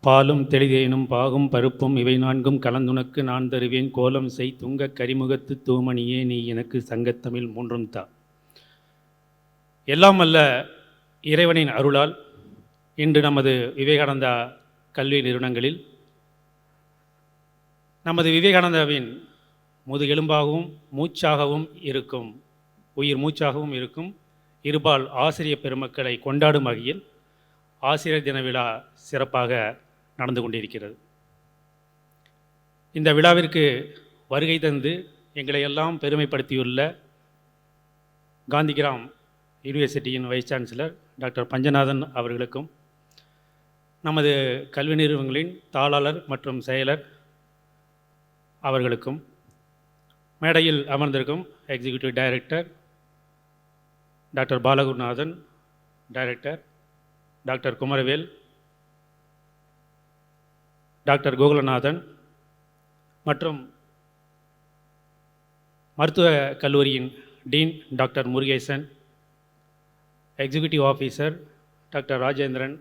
பாலும் தெளிதேனும் பாகும் பருப்பும் இவை நான்கும் கலந்துனக்கு நான் தருவேன் கோலம் செய் துங்கக் கரிமுகத்து தூமணியே நீ எனக்கு சங்கத்தமிழ் மூன்றும் தா. எல்லாம் அல்ல இறைவனின் அருளால் இன்று நமது விவேகானந்தா கல்வி நிறுவனங்களில் நமது விவேகானந்தாவின் முதுகெலும்பாகவும் மூச்சாகவும் இருக்கும், உயிர் மூச்சாகவும் இருக்கும் இருபால் ஆசிரியர் பெருமக்களை கொண்டாடும் வகையில் ஆசிரியர் தின விழா சிறப்பாக நடந்து கொண்டிருக்கிறது. இந்த விழாவிற்கு வருகை தந்து எங்களை எல்லாம் பெருமைப்படுத்தியுள்ள காந்திகிராம் யூனிவர்சிட்டியின் வைஸ் சான்சலர் டாக்டர் பஞ்சநாதன் அவர்களுக்கும், நமது கல்வி நிறுவனங்களின் தாளாளர் மற்றும் செயலர் அவர்களுக்கும், மேடையில் அமர்ந்திருக்கும் executive director doctor Balagurunathan, director doctor Kumaravel, doctor Gokulanathan மற்றும் மருத்துவக் கல்லூரியின் dean doctor Murugesan, executive officer doctor Rajendran,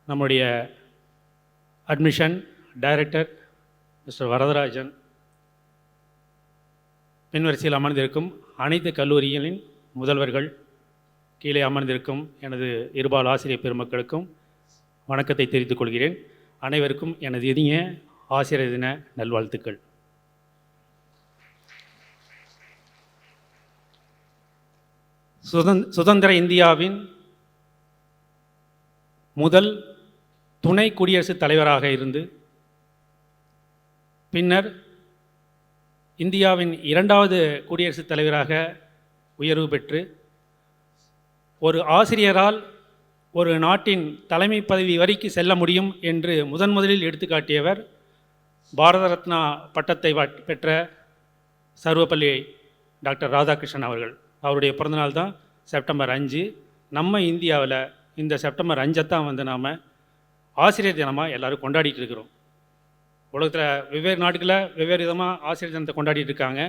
நம்முடைய அட்மிஷன் டைரக்டர் மிஸ்டர் வரதராஜன், பின்வரிசையில் அமர்ந்திருக்கும் அனைத்து கல்லூரிகளின் முதல்வர்கள், கீழே அமர்ந்திருக்கும் எனது இருபால் ஆசிரியர் பெருமக்களுக்கும் வணக்கத்தை தெரிவித்துக் கொள்கிறேன். அனைவருக்கும் எனது இனிய ஆசிரியர் தின நல்வாழ்த்துக்கள். சுதந்திர இந்தியாவின் முதல் துணை குடியரசுத் தலைவராக இருந்து பின்னர் இந்தியாவின் இரண்டாவது குடியரசுத் தலைவராக உயர்வு பெற்று ஒரு ஆசிரியரால் ஒரு நாட்டின் தலைமை பதவி வரைக்கு செல்ல முடியும் என்று முதலில் எடுத்துக்காட்டியவர் பாரத ரத்னா பட்டத்தை பெற்ற சர்வப்பள்ளி டாக்டர் ராதாகிருஷ்ணன் அவர்கள். அவருடைய பிறந்தநாள் தான் செப்டம்பர் 5. நம்ம இந்தியாவில் இந்த செப்டம்பர் 5 தான் நாம் ஆசிரியர் தினமாக எல்லோரும் கொண்டாடிட்டு இருக்கிறோம். உலகத்தில் வெவ்வேறு நாடுகளில் வெவ்வேறு விதமாக ஆசிரியர் தினத்தை கொண்டாடிட்டு இருக்காங்க.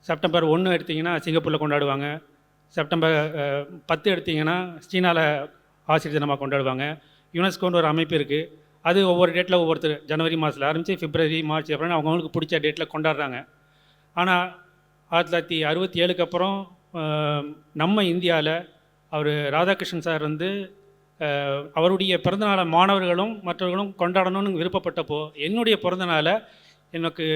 செப்டம்பர் 1 எடுத்திங்கன்னா சிங்கப்பூரில் கொண்டாடுவாங்க. செப்டம்பர் 10 எடுத்திங்கன்னா சீனாவில் ஆசிரியர் தினமாக கொண்டாடுவாங்க. யுனெஸ்கோன்னு ஒரு அமைப்பு இருக்குது, அது ஒவ்வொரு டேட்டில் ஒவ்வொருத்தர் ஜனவரி மாதத்தில் ஆரம்பித்து பிப்ரவரி, மார்ச், ஏப்ரல் அவங்களுக்கு பிடிச்ச டேட்டில் கொண்டாடுறாங்க. ஆனால் 1967க்கு அப்புறம் நம்ம இந்தியாவில் அவர் ராதாகிருஷ்ணன் சார் அவருடைய பிறந்தநாளை மாணவர்களும் மற்றவர்களும் கொண்டாடணும்னு விருப்பப்பட்டப்போ என்னுடைய பிறந்தநாளை எனக்கு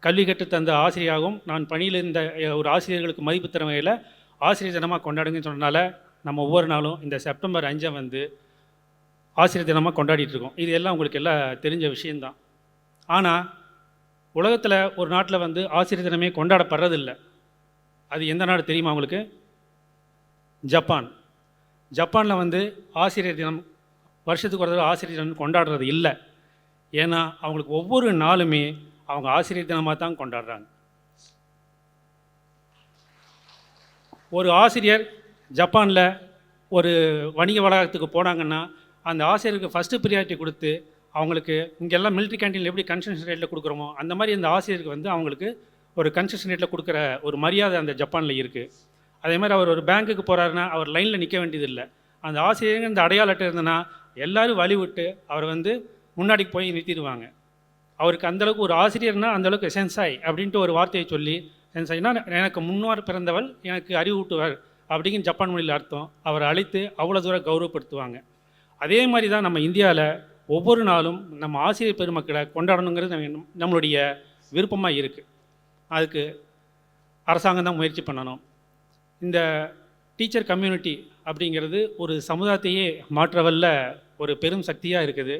கல்வி கற்றுத்தந்த ஆசிரியராகவும் நான் பணியில் இருந்த ஒரு ஆசிரியர்களுக்கு மதிப்பு தர வகையில் ஆசிரியர் தினமாக கொண்டாடுங்கன்னு சொன்னனால நம்ம ஒவ்வொரு நாளும் இந்த செப்டம்பர் 5 ஆசிரியர் தினமாக கொண்டாடிட்டுருக்கோம். இது எல்லாம் உங்களுக்கு எல்லாம் தெரிஞ்ச விஷயந்தான். ஆனால் உலகத்தில் ஒரு நாட்டில் ஆசிரியர் தினமே கொண்டாடப்படுறதில்லை. அது எந்த நாடு தெரியுமா உங்களுக்கு? ஜப்பான். ஜப்பானில் ஆசிரியர் தினம் வருஷத்துக்கு ஒரு தடவை ஆசிரியர் தினம் கொண்டாடுறது இல்லை. ஏன்னா அவங்களுக்கு ஒவ்வொரு நாளுமே அவங்க ஆசிரியர் தினமாக தான் கொண்டாடுறாங்க. ஒரு ஆசிரியர் ஜப்பானில் ஒரு வணிக வளாகத்துக்கு போனாங்கன்னா அந்த ஆசிரியருக்கு ஃபஸ்ட்டு ப்ரியாரிட்டி கொடுத்து அவங்களுக்கு இங்கெல்லாம் மிலிட்ரி கேண்டீனில் எப்படி கன்செஷன் ரேட்டில் கொடுக்குறோமோ அந்த மாதிரி அந்த ஆசிரியருக்கு அவங்களுக்கு ஒரு கன்செஷன் ரேட்டில் கொடுக்குற ஒரு மரியாதை அந்த ஜப்பானில் இருக்குது. அதே மாதிரி அவர் ஒரு பேங்க்குக்கு போகிறாருன்னா அவர் லைனில் நிற்க வேண்டியதில்லை. அந்த ஆசிரியர் இந்த அடையாள அட்டை இருந்ததுன்னா எல்லோரும் வழி விட்டு அவர் முன்னாடி போய் நிறுத்திடுவாங்க. அவருக்கு அந்தளவுக்கு ஒரு ஆசிரியர்னால் அந்தளவுக்கு சென்சாய் அப்படின்ட்டு ஒரு வார்த்தையை சொல்லி, சென்சாய்னா எனக்கு முன்னோர் பிறந்தவள், எனக்கு அறிவூட்டுவர் அப்படிங்கிற ஜப்பான் மொழியில் அர்த்தம். அவரை அழைத்து அவ்வளோ தூரம் கௌரவப்படுத்துவாங்க. அதே மாதிரி தான் நம்ம இந்தியாவில் ஒவ்வொரு நாளும் நம்ம ஆசிரியர் பெருமக்களை கொண்டாடணுங்கிறது நம்மளுடைய விருப்பமாக இருக்குது. அதுக்கு அரசாங்கம் தான் முயற்சி பண்ணணும். இந்த டீச்சர் கம்யூனிட்டி அப்படிங்கிறது ஒரு சமுதாயத்தையே மாற்றவல்ல ஒரு பெரும் சக்தியாக இருக்குது.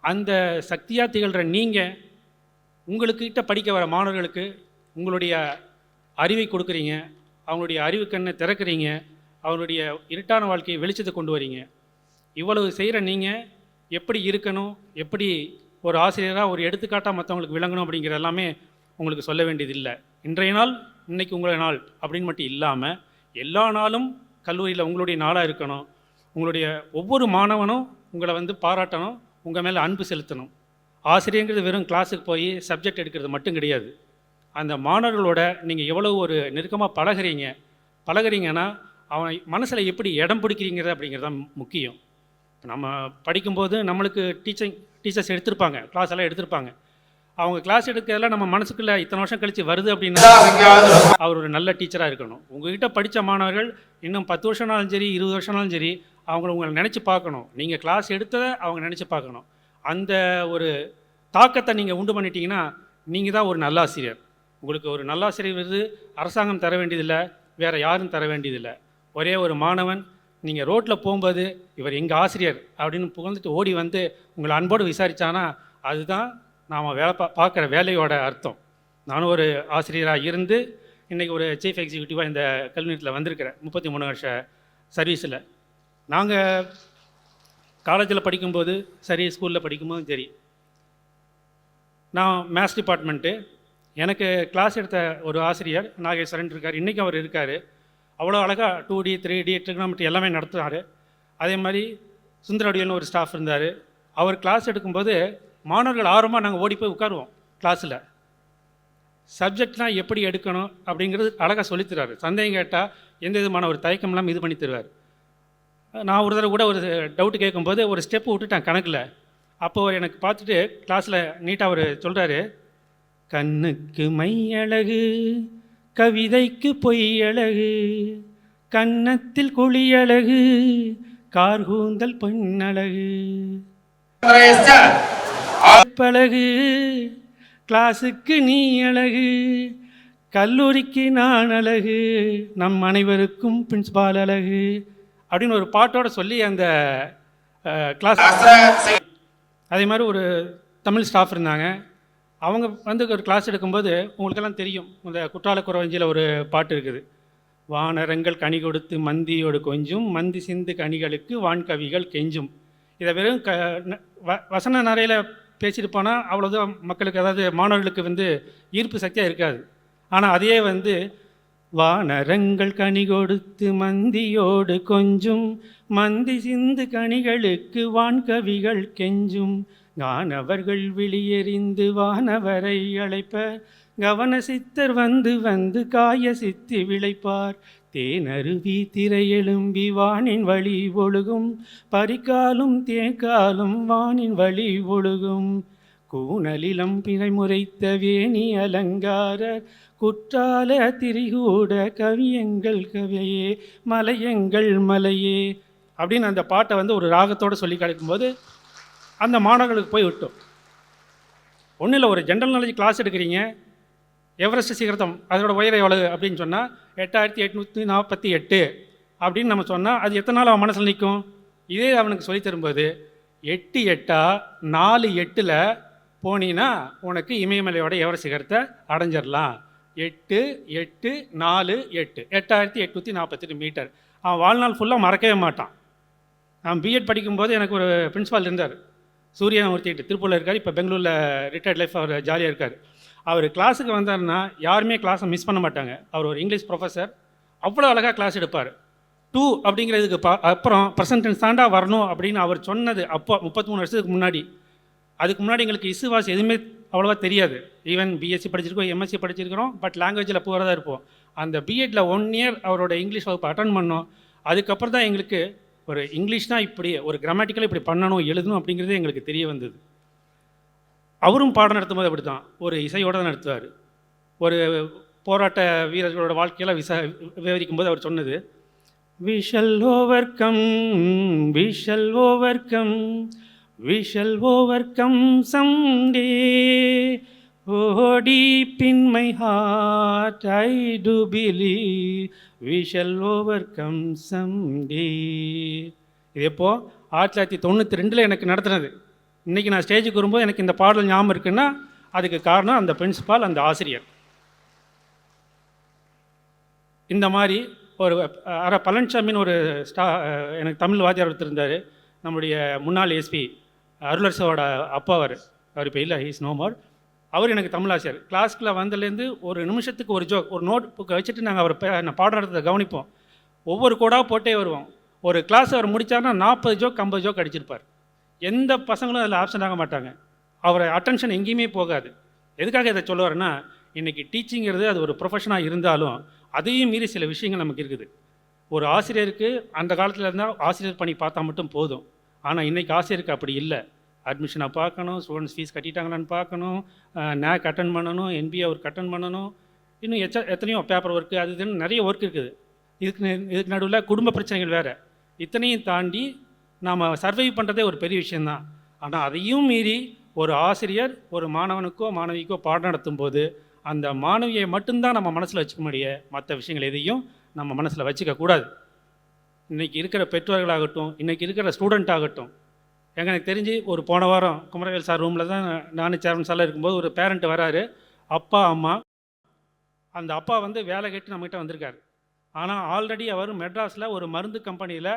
அந்த சக்தியாக திகழ்கிற நீங்கள் உங்களுக்கிட்ட படிக்க வர மாணவர்களுக்கு உங்களுடைய அறிவை கொடுக்குறீங்க, அவங்களுடைய அறிவுக்கண்ணை திறக்கிறீங்க, அவங்களுடைய இருட்டான வாழ்க்கையை வெளிச்சத்தை கொண்டு வரீங்க. இவ்வளவு செய்கிற நீங்கள் எப்படி இருக்கணும், எப்படி ஒரு ஆசிரியராக ஒரு எடுத்துக்காட்டாக மற்றவங்களுக்கு விளங்கணும் அப்படிங்கிற எல்லாமே உங்களுக்கு சொல்ல வேண்டியதில்லை. இன்றைய நாள் இன்றைக்கி உங்களுடைய நாள் அப்படின்னு மட்டும் இல்லாமல் எல்லா நாளும் கல்லூரியில் உங்களுடைய நாளாக இருக்கணும். உங்களுடைய ஒவ்வொரு மாணவனும் உங்களை பாராட்டணும், உங்கள் மேலே அன்பு செலுத்தணும். ஆசிரியங்கிறது வெறும் கிளாஸுக்கு போய் சப்ஜெக்ட் எடுக்கிறது மட்டும் கிடையாது. அந்த மாணவர்களோட நீங்கள் எவ்வளோ ஒரு நெருக்கமாக பழகிறீங்கன்னா அவன் மனசில் எப்படி இடம் பிடிக்கிறீங்கிறது அப்படிங்கிறது தான் முக்கியம். நம்ம படிக்கும்போது நம்மளுக்கு டீச்சர்ஸ் எடுத்திருப்பாங்க, கிளாஸ் எல்லாம் எடுத்திருப்பாங்க. அவங்க கிளாஸ் எடுக்கிறதெல்லாம் நம்ம மனசுக்குள்ளே இத்தனை வருஷம் கழித்து வருது அப்படின்னா அவர் ஒரு நல்ல டீச்சராக இருக்கணும். உங்கள்கிட்ட படித்த மாணவர்கள் இன்னும் 10 வருஷம்னாலும் சரி, 20 வருஷம்னாலும் சரி, உங்களை நினச்சி பார்க்கணும். நீங்கள் கிளாஸ் எடுத்ததை அவங்க நினச்சி பார்க்கணும். அந்த ஒரு தாக்கத்தை நீங்கள் உண்டு பண்ணிட்டீங்கன்னா நீங்கள் தான் ஒரு நல்லாசிரியர். உங்களுக்கு ஒரு நல்லாசிரியர் விருது அரசாங்கம் தர வேண்டியதில்லை, வேறு யாரும் தர வேண்டியதில்லை. ஒரே ஒரு மாணவன் நீங்கள் ரோட்டில் போகும்போது இவர் எங்கள் ஆசிரியர் அப்படின்னு புகழ்ந்துட்டு ஓடி வந்து உங்களை அன்போடு விசாரித்தானா அதுதான் நாம் வேலை பார்க்குற வேலையோட அர்த்தம். நானும் ஒரு ஆசிரியராக இருந்து இன்றைக்கி ஒரு சீஃப் எக்ஸிக்யூட்டிவாக இந்த கல்வி நிலையத்தில் வந்திருக்கிறேன் 33 வருஷ சர்வீஸில். நாங்கள் காலேஜில் படிக்கும்போது சரி, ஸ்கூலில் படிக்கும்போதும் சரி, நான் மேத்ஸ் டிபார்ட்மெண்ட்டு, எனக்கு கிளாஸ் எடுத்த ஒரு ஆசிரியர் நாகேஸ்வரன் இருக்கார். இன்றைக்கும் அவர் இருக்கார். அவ்வளோ அழகாக 2D 3D ட்ரிகனாமெட்ரி எல்லாமே நடத்துனார். அதே மாதிரி சுந்தரவடியல்னு ஒரு ஸ்டாஃப் இருந்தார். அவர் கிளாஸ் எடுக்கும்போது மாணவர்கள் ஆர்வமாக நாங்கள் ஓடி போய் உட்காருவோம் கிளாஸில். சப்ஜெக்ட்லாம் எப்படி எடுக்கணும் அப்படிங்கிறது அழகாக சொல்லித்தராரு. சந்தேகம் கேட்டால் எந்த விதமான ஒரு தயக்கம்லாம் இது பண்ணி தருவார். நான் ஒரு தடவை கூட ஒரு டவுட்டு கேட்கும்போது ஒரு ஸ்டெப்பு விட்டுட்டேன் கணக்கில். அப்போது எனக்கு பார்த்துட்டு கிளாஸில் நீட்டாக அவர் சொல்கிறாரு, கண்ணுக்கு மை அழகு, கவிதைக்கு பொய் அழகு, கன்னத்தில் குழி அழகு, கார்கூந்தல் பெண்ணழகு, பழகு, கிளாஸுக்கு நீ அழகு, கல்லூரிக்கு நான் அழகு, நம் அனைவருக்கும் பிரின்சிபால் அழகு அப்படின்னு ஒரு பாட்டோடு சொல்லி அந்த கிளாஸ். அதே மாதிரி ஒரு தமிழ் ஸ்டாஃப் இருந்தாங்க. அவங்க வந்து ஒரு கிளாஸ் எடுக்கும்போது உங்களுக்கெல்லாம் தெரியும், இந்த குற்றால குறவஞ்சியில் ஒரு பாட்டு இருக்குது, வானரங்கள் கனி கொடுத்து மந்தியோடு கொஞ்சும், மந்தி சிந்து கனிகளுக்கு வான்கவிகள் கெஞ்சும். இதை வெறும் வசன நிறையில் பேசிட்டு போனால் அவ்வளோதான் மக்களுக்கு, அதாவது மாணவர்களுக்கு வந்து ஈர்ப்பு சக்தியாக இருக்காது. ஆனால் அதையே வந்து வானரங்கள் கனி கொடுத்து மந்தியோடு கொஞ்சும், மந்தி சிந்து கனிகளுக்கு வான்கவிகள் கெஞ்சும், கானவர்கள் வெளியெறிந்து வானவரை அழைப்ப, கவன சித்தர் வந்து வந்து காய சித்தி விளைப்பார், தேனருவி திரையெழும்பி வானின் வழி ஒழுகும், பரிகாலும் தேக்காலும் வானின் வழி ஒழுகும், கூணலிலம் பிழைமுறைத்த வேணி அலங்காரர், குற்றால திரிகூட கவியங்கள் கவியே, மலையங்கள் மலையே அப்படின்னு அந்த பாட்டை வந்து ஒரு ராகத்தோடு சொல்லி கிடைக்கும்போது அந்த மாணவர்களுக்கு போய் விட்டோம். ஒன்றும் இல்லை, ஒரு ஜென்ரல் நாலேஜ் கிளாஸ் எடுக்கிறீங்க, எவரெஸ்ட் சிகரத்தம் அதோட உயரம் எவ்வளவு அப்படின்னு சொன்னால் 8848 அப்படின்னு நம்ம சொன்னால் அது எத்தனை நாள் அவன் மனசில் நிற்கும்? இதே அவனுக்கு சொல்லி தரும்போது 8 8 4 8 போனீங்கன்னா உனக்கு இமயமலையோட எவரெஸ்ட் சிகரத்தை அடைஞ்சிடலாம். 8 8 4 8 8848 மீட்டர். அவன் வாழ்நாள் ஃபுல்லாக மறக்கவே மாட்டான். நான் பிஎட் படிக்கும்போது எனக்கு ஒரு பிரின்ஸிபால் இருந்தார், சூரியமூர்த்திட்டு, திருப்பூரில் இருக்கார். இப்போ பெங்களூரில் ரிட்டையர்ட் லைஃப் அவர் ஜாலியாக இருக்கார். அவர் கிளாஸுக்கு வந்தார்னா யாருமே கிளாஸை மிஸ் பண்ண மாட்டாங்க. அவர் ஒரு இங்கிலீஷ் ப்ரொஃபஸர், அவ்வளோ அழகாக கிளாஸ் எடுப்பார். 2 அப்படிங்கிறதுக்கு அப்புறம் ப்ரெசன்டென்ஸ் தாண்டா வரணும் அப்படின்னு அவர் சொன்னது அப்போ 33 வருஷத்துக்கு முன்னாடி. அதுக்கு முன்னாடி எங்களுக்கு இசுவாஸ் எதுவுமே அவ்வளோவா தெரியாது. ஈவன் பிஎஸ்சி படிச்சிருக்கோம், எம்எஸ்சி படிச்சிருக்கிறோம், பட் லாங்குவேஜில் போகிறதா இருப்போம். அந்த பிஎட்டில் 1 இயர் அவரோட இங்கிலீஷ் வகுப்பு அட்டன் பண்ணோம். அதுக்கப்புறம் தான் எங்களுக்கு ஒரு இங்கிலீஷ்னால் இப்படி ஒரு கிராமட்டிக்கலாக இப்படி பண்ணணும் எழுதணும் அப்படிங்கிறதே எங்களுக்கு தெரிய வந்தது. அவரும் பாடம் நடத்தும்போது அப்படி தான் ஒரு இசையோடு தான் நடத்துவார். ஒரு போராட்ட வீரர்களோட வாழ்க்கையெல்லாம் விவரிக்கும் போது அவர் சொன்னது, we shall overcome, we shall overcome, we shall overcome someday, oh deep in my heart I do believe we shall overcome someday. இது எப்போது 1992 எனக்கு நடத்துனது. இன்றைக்கி நான் ஸ்டேஜுக்கு வரும்போது எனக்கு இந்த பாடல் ஞாபகம் இருக்குன்னா அதுக்கு காரணம் அந்த பிரின்சிபால், அந்த ஆசிரியர். இந்த மாதிரி ஒரு பழனிசாமின்னு ஒரு எனக்கு தமிழ் வாத்தியார் ஒருத்தர், நம்முடைய முன்னாள் எஸ்பி அருளரசோட அப்பா. அவர் இப்போ இல்லை, ஹீஸ் நோ மோர். அவர் எனக்கு தமிழ் ஆசிரியர். கிளாஸ்க்குள்ளே வந்ததுலேருந்து ஒரு நிமிஷத்துக்கு ஒரு ஜோக், ஒரு நோட் புக்கை வச்சுட்டு நாங்கள் அவர் பாடம் நடத்த கவனிப்போம். ஒவ்வொரு கோடாக போட்டே வருவோம். ஒரு கிளாஸ் அவர் முடித்தார்னா 40 ஜோக் 50 ஜோக் அடிச்சிருப்பார். எந்த பசங்களும் அதில் ஆப்சண்ட் ஆக மாட்டாங்க. அவரை அட்டென்ஷன் எங்கேயுமே போகாது. எதுக்காக இதை சொல்லுவாருன்னா, இன்றைக்கி டீச்சிங்கிறது அது ஒரு ப்ரொஃபஷனாக இருந்தாலும் அதையும் மீறி சில விஷயங்கள் நமக்கு இருக்குது. ஒரு ஆசிரியருக்கு அந்த காலத்தில் இருந்தால் ஆசிரியர் பணி பார்த்தா மட்டும் போதும். ஆனால் இன்றைக்கி ஆசிரியருக்கு அப்படி இல்லை. அட்மிஷனை பார்க்கணும், ஸ்டூடெண்ட்ஸ் ஃபீஸ் கட்டிட்டாங்களான்னு பார்க்கணும், நேக் அட்டன் பண்ணணும், என்பிஏ ஒர்க் அட்டன் பண்ணணும், இன்னும் எத்தனையோ பேப்பர் ஒர்க்கு அது இதுன்னு நிறைய ஒர்க் இருக்குது. இதுக்கு நடுவில் குடும்ப பிரச்சனைகள் வேறு. இத்தனையும் தாண்டி நாம் சர்வைவ் பண்ணுறதே ஒரு பெரிய விஷயந்தான். ஆனால் அதையும் மீறி ஒரு ஆசிரியர் ஒரு மாணவனுக்கோ மாணவிக்கோ பாடம் நடத்தும் போது அந்த மாணவியை மட்டும்தான் நம்ம மனசில் வச்சுக்க முடியும், மற்ற விஷயங்கள் எதையும் நம்ம மனசில் வச்சுக்கக்கூடாது. இன்றைக்கி இருக்கிற பெற்றோர்களாகட்டும், இன்றைக்கி இருக்கிற ஸ்டூடெண்ட் ஆகட்டும், எனக்கு தெரிஞ்சு ஒரு போன வாரம் குமரவேல் சார் ரூமில் தான் நானும் சேர்மன் சாரில் இருக்கும்போது ஒரு பேரண்ட் வராரு, அப்பா அம்மா. அந்த அப்பா வந்து வேலை கேட்டு நம்மகிட்ட வந்திருக்காரு. ஆனால் ஆல்ரெடி அவர் மெட்ராஸில் ஒரு மருந்து கம்பெனியில்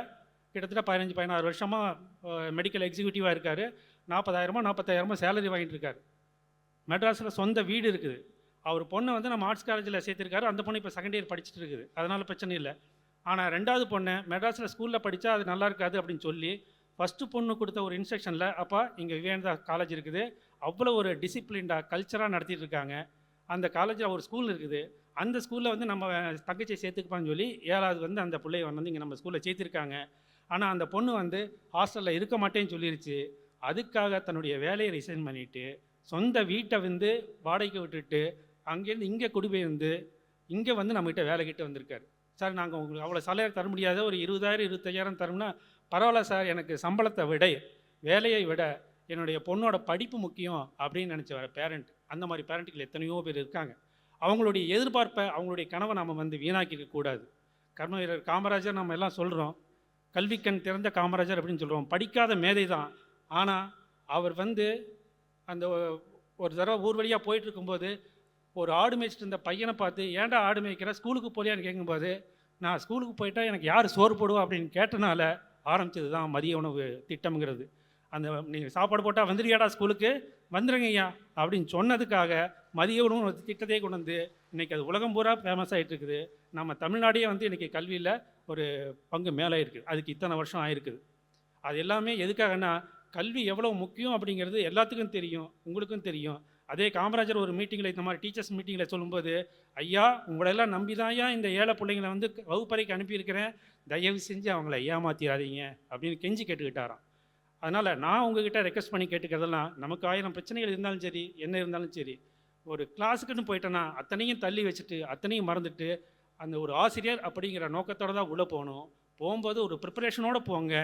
கிட்டத்தட்ட 15-16 வருஷமாக மெடிக்கல் எக்ஸிக்யூட்டிவாக இருக்கார். 40,000-45,000 சேலரி வாங்கிட்டு இருக்கார். மெட்ராஸில் சொந்த வீடு இருக்குது. அவர் பொண்ணை வந்து நம்ம ஆர்ட்ஸ் காலேஜில் சேர்த்துருக்காரு. அந்த பொண்ணு இப்போ செகண்ட் இயர் படிச்சுட்டு இருக்குது, அதனால் பிரச்சனை இல்லை. ஆனால் ரெண்டாவது பொண்ணை மெட்ராஸில் ஸ்கூலில் படித்தா அது நல்லா இருக்காது அப்படின்னு சொல்லி ஃபஸ்ட்டு பொண்ணு கொடுத்த ஒரு இன்ஸ்ட்ரக்ஷனில், அப்பா இங்கே விவேகானந்தா காலேஜ் இருக்குது, அவ்வளோ ஒரு டிசிப்ளின்டாக கல்ச்சராக நடத்திட்டு இருக்காங்க, அந்த காலேஜில் ஒரு ஸ்கூல் இருக்குது, அந்த ஸ்கூலில் வந்து நம்ம தங்கச்சியை சேர்த்துக்குப்பான்னு சொல்லி 7வது வந்து அந்த பிள்ளையை வந்து இங்கே நம்ம ஸ்கூலில் சேர்த்திருக்காங்க. ஆனால் அந்த பொண்ணு வந்து ஹாஸ்டலில் இருக்க மாட்டேன்னு சொல்லிருச்சு. அதுக்காக தன்னுடைய வேலையை ரிசைன் பண்ணிவிட்டு சொந்த வீட்டை வந்து வாடகைக்கு விட்டுட்டு அங்கேருந்து இங்கே குடிபெயர்ந்து இங்கே வந்து நம்மகிட்ட வேலை கிட்ட வந்திருக்காரு. சார் நாங்கள் உங்களுக்கு அவ்வளோ சேலரி தர முடியாத, ஒரு 20,000-25,000 தரோம்னா பரவாயில்ல சார், எனக்கு சம்பளத்தை விட வேலையை விட என்னுடைய பொண்ணோட படிப்பு முக்கியம் அப்படின்னு நினச்ச பேரண்ட். அந்த மாதிரி பேரண்ட்டுகள் எத்தனையோ பேர் இருக்காங்க. அவங்களுடைய எதிர்பார்ப்பை, அவங்களுடைய கனவை நம்ம வந்து வீணாக்கிக்க கூடாது. கர்ம வீரர் காமராஜர் நம்ம எல்லாம் சொல்கிறோம், கல்விக்கண் திறந்த காமராஜர் அப்படின்னு சொல்கிறோம். படிக்காத மேதை தான். ஆனால் அவர் வந்து அந்த ஒரு தடவை ஊர் வழியாக போயிட்டு இருக்கும்போது ஒரு ஆடு மேய்ச்சிட்டு இருந்த பையனை பார்த்து, ஏன்டா ஆடு மேய்க்கிற, ஸ்கூலுக்கு போலியான்னு கேட்கும்போது, நான் ஸ்கூலுக்கு போயிட்டா எனக்கு யார் சோறு போடுவா அப்படின்னு கேட்டனால ஆரம்பித்தது தான் மதிய உணவு திட்டம்ங்கிறது. அந்த நீங்கள் சாப்பாடு போட்டால் வந்துடுறியாடா ஸ்கூலுக்கு, வந்துடுங்க ஐயா அப்படின்னு சொன்னதுக்காக மதிய உணவு திட்டத்தையே கொண்டு வந்து இன்றைக்கி அது உலகம் பூரா ஃபேமஸ் ஆகிட்டு இருக்குது. நம்ம தமிழ்நாடே வந்து இன்றைக்கி கல்வியில் ஒரு பங்கு மேலே இருக்குது. அதுக்கு இத்தனை வருஷம் ஆகிருக்குது. அது எல்லாமே எதுக்காகனா, கல்வி எவ்வளோ முக்கியம் அப்படிங்கிறது எல்லாத்துக்கும் தெரியும், உங்களுக்கும் தெரியும். அதே காமராஜர் ஒரு மீட்டிங்கில், இந்த மாதிரி டீச்சர்ஸ் மீட்டிங்கில் சொல்லும்போது, ஐயா உங்களெல்லாம் நம்பி தான் ஐயா இந்த ஏழை பிள்ளைங்களை வந்து வகுப்பறைக்கு அனுப்பியிருக்கிறேன், தயவு செஞ்சு அவங்கள ஏமாற்றிடாதீங்க அப்படின்னு கெஞ்சி கேட்டுக்கிட்டாராம். அதனால் நான் உங்ககிட்ட ரெக்வஸ்ட் பண்ணி கேட்டுக்கிறதெல்லாம், நமக்கு 1000 பிரச்சனைகள் இருந்தாலும் சரி, என்ன இருந்தாலும் சரி, ஒரு கிளாஸுக்குன்னு போயிட்டோன்னா அத்தனையும் தள்ளி வச்சுட்டு அத்தனையும் மறந்துட்டு அந்த ஒரு ஆசிரியர் அப்படிங்கிற நோக்கத்தோடு தான் உள்ளே போகணும். போகும்போது ஒரு ப்ரிப்பரேஷனோடு போங்க.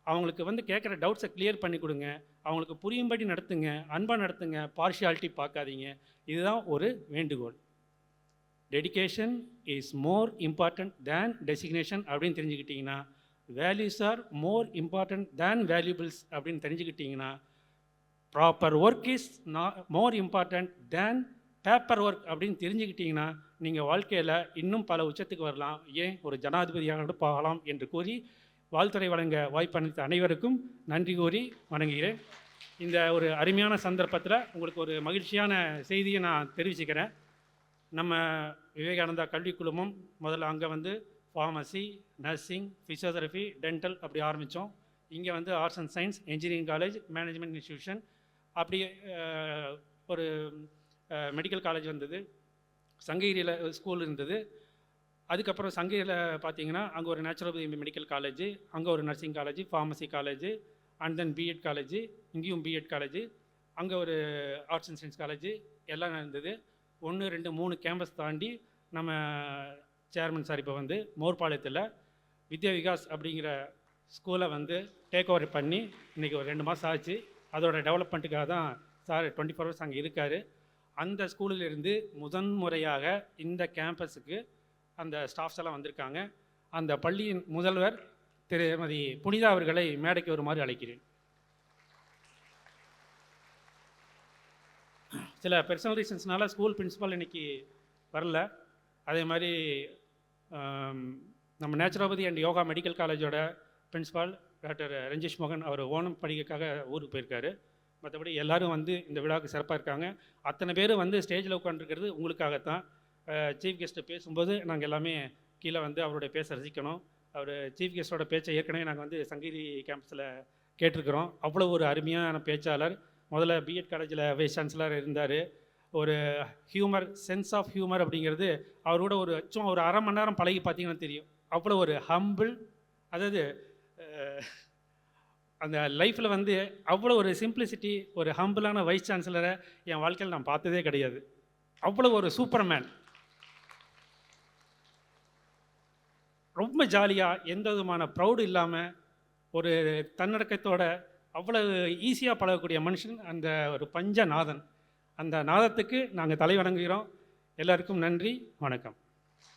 அவங்களுக்கு வந்து கேட்குற டவுட்ஸை கிளியர் பண்ணி கொடுங்க, அவங்களுக்கு புரியும்படி நடத்துங்க, அன்பாக நடத்துங்க, பார்ஷியாலிட்டி பார்க்காதீங்க. இதுதான் ஒரு வேண்டுகோள். Dedication is more important than designation அப்படின்னு தெரிஞ்சுக்கிட்டிங்கன்னா, values are more important than valuables அப்படின்னு தெரிஞ்சுக்கிட்டிங்கன்னா, proper work is more important than paper work அப்படின்னு தெரிஞ்சுக்கிட்டிங்கன்னா, நீங்கள் வாழ்க்கையில் இன்னும் பல உச்சத்துக்கு வரலாம், ஏன் ஒரு ஜனாதிபதியாக போகலாம் என்று கூறி வாழ்த்துறை வழங்க வாய்ப்பளித்த அனைவருக்கும் நன்றி கூறி வணங்குகிறேன். இந்த ஒரு அருமையான சந்தர்ப்பத்தில் உங்களுக்கு ஒரு மகிழ்ச்சியான செய்தியை நான் தெரிவிச்சுக்கிறேன். நம்ம விவேகானந்தா கல்விக் குழுமம் முதல்ல அங்கே வந்து ஃபார்மசி, நர்சிங், ஃபிசியோதெரபி, டென்டல் அப்படி ஆரம்பித்தோம். இங்கே வந்து arts and science, engineering college, management institution, அப்படி ஒரு மெடிக்கல் காலேஜ் வந்தது. சங்ககிரியில் ஸ்கூல் இருந்தது. அதுக்கப்புறம் சங்ககிரியில் பார்த்தீங்கன்னா அங்கே ஒரு நேச்சுரோபதி மெடிக்கல் காலேஜ், அங்கே ஒரு nursing college, pharmacy college, and then BEd college, இங்கேயும் பிஎட் காலேஜ், அங்கே ஒரு ஆர்ட்ஸ் அண்ட் சயின்ஸ் காலேஜ் எல்லாம் இருந்தது. 1, 2, 3 கேம்பஸ் தாண்டி நம்ம சேர்மன் சார் இப்போ வந்து மோர்பாளையத்தில் வித்யா விகாஸ் அப்படிங்கிற ஸ்கூலை வந்து டேக் ஓவர் பண்ணி இன்றைக்கி ஒரு 2 மாதம் ஆச்சு. அதோட டெவலப்மெண்ட்டுக்காக தான் சார் 24 ஹவர்ஸ் அங்கே இருக்கார். அந்த ஸ்கூலிலிருந்து முதன்முறையாக இந்த கேம்பஸுக்கு அந்த ஸ்டாஃப்ஸ் எல்லாம் வந்திருக்காங்க. அந்த பள்ளியின் முதல்வர் திருமதி புனிதா அவர்களை மேடைக்கு வருமாறு அழைக்கிறேன். சில பர்சனல் ரீசன்ஸ்னால ஸ்கூல் பிரின்சிபால் இன்றைக்கி வரல. அதே மாதிரி நம்ம நேச்சுரோபதி அண்ட் யோகா மெடிக்கல் காலேஜோட பிரின்சிபால் டாக்டர் ரஞ்சேஷ் மோகன் அவர் ஓணம் படிக்கைக்காக ஊருக்கு போயிருக்காரு. மற்றபடி எல்லோரும் வந்து இந்த விழாவுக்கு சிறப்பாக இருக்காங்க. அத்தனை பேர் வந்து ஸ்டேஜில் உட்காந்துருக்கிறது உங்களுக்காகத்தான். சீஃப் கெஸ்ட்டை பேசும்போது நாங்கள் எல்லாமே கீழே வந்து அவருடைய பேச ரசிக்கணும். அவர் சீஃப் கெஸ்ட்டோட பேச்சை ஏற்கனவே நாங்கள் வந்து சங்ககிரி கேம்பஸில் கேட்டிருக்கிறோம். அவ்வளோ ஒரு அருமையான பேச்சாளர். முதல்ல பிஎட் காலேஜில் வைஸ் சான்சலர் இருந்தார். ஒரு ஹியூமர், சென்ஸ் ஆஃப் ஹியூமர் அப்படிங்கிறது அவரோட ஒரு சும்மா ஒரு அரை மணி நேரம் பழகி பார்த்தீங்கன்னா தெரியும். அவ்வளோ ஒரு ஹம்பிள், அதாவது அந்த லைஃப்பில் வந்து அவ்வளோ ஒரு சிம்பிளிசிட்டி, ஒரு ஹம்பிளான வைஸ் சான்சலரை என் வாழ்க்கையில் நான் பார்த்ததே கிடையாது. அவ்வளோ ஒரு சூப்பர் மேன். ரொம்ப ஜாலியாக, எந்த விதமான ப்ரௌடு இல்லாமல், ஒரு தன்னடக்கத்தோட அவ்வளோ ஈஸியாக பழகக்கூடிய மனுஷன் அந்த ஒரு பஞ்சநாதன். அந்த நாதத்துக்கு நாங்கள் தலை வணங்குகிறோம். எல்லாருக்கும் நன்றி, வணக்கம்.